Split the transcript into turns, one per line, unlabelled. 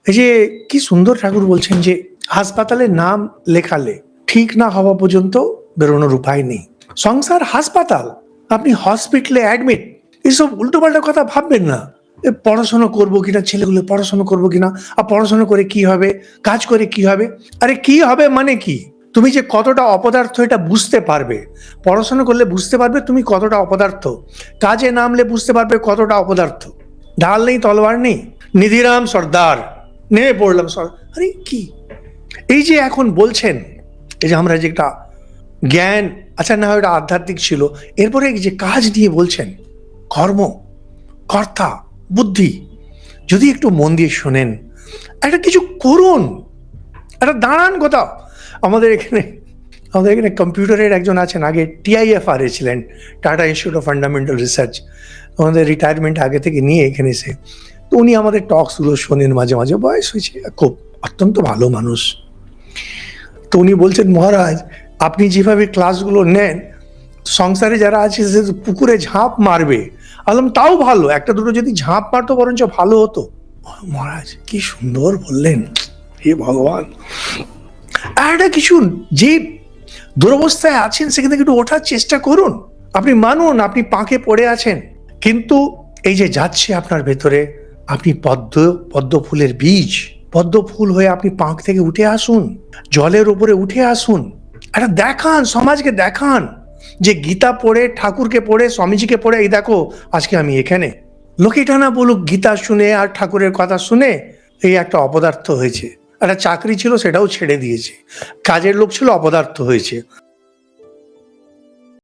এই যে কি সুন্দর ঠাকুর বলছেন যে হাসপাতালে নাম লেখালে ঠিক না হওয়া পর্যন্ত বেরোনোর উপায় নেই। সংসার হাসপাতাল, আপনি হসপিটালে অ্যাডমিট, এসব উল্টোপাল্টা কথা ভাববেন না। পড়াশোনা করবো কিনা, ছেলেগুলো পড়াশোনা করবো কিনা, আর পড়াশোনা করে কি হবে, কাজ করে কি হবে। আরে কি হবে মানে কি? তুমি যে কতটা অপদার্থ এটা বুঝতে পারবে। পড়াশোনা করলে বুঝতে পারবে তুমি কতটা অপদার্থ, কাজে নামলে বুঝতে পারবে কতটা অপদার্থ। ঢাল নেই, তলোয়ার নেই, নিধিরাম সর্দার, নেমে পড়লাম আরে কি এই যে এখন বলছেন, এই যে আমরা যে একটা জ্ঞান, আচ্ছা না হয় ওটা আধ্যাত্মিক ছিল, এরপরে এই যে কাজ নিয়ে বলছেন, কর্ম, কর্তা, বুদ্ধি, যদি একটু মন দিয়ে শোনেন, একটা কিছু করুন, একটা দাঁড়ান কোথাও। আমাদের এখানে কম্পিউটারের একজন আছেন, আগে TIFR ছিলেন, tata institute of fundamental research, আমাদের রিটায়ারমেন্ট আগে থেকে নিয়ে এখানে এসে, তো উনি আমাদের টকসগুলো শোনেন মাঝে মাঝে, বয়স হয়েছে, খুব অত্যন্ত ভালো মানুষ। তো উনি বলছেন, মহারাজ আপনি যেভাবে ক্লাসগুলো নেন, সংসারে যারা আছে সে পুকুরে ঝাঁপ মারবে। আলম তাও ভালো, একটা দুটো যদি ঝাঁপ মারতো বরঞ্চ ভালো হতো। মহারাজ কি সুন্দর বললেন, হে ভগবান। একটা কিছু যে দুরবস্থায় আছেন সেখান থেকে একটু ওঠার চেষ্টা করুন। আপনি মানুন আপনি পাঁকে পড়ে আছেন, কিন্তু এই যে যাচ্ছে আপনার ভেতরে, আপনি পদ্ম ফুলের বীজ, পদ্ম ফুল হয়ে আপনি পাঁক থেকে উঠে আসুন, জলের উপরে উঠে আসুন। একটা দেখান, সমাজকে দেখান যে গীতা পড়ে, ঠাকুরকে পড়ে, স্বামীজিকে পড়ে, এই দেখো আজকে আমি এখানে। লোকে এটা না বলুক গীতা শুনে আর ঠাকুরের কথা শুনে এই একটা অপদার্থ হয়েছে, একটা চাকরি ছিল সেটাও ছেড়ে দিয়েছে, কাজের লোক ছিল অপদার্থ হয়েছে।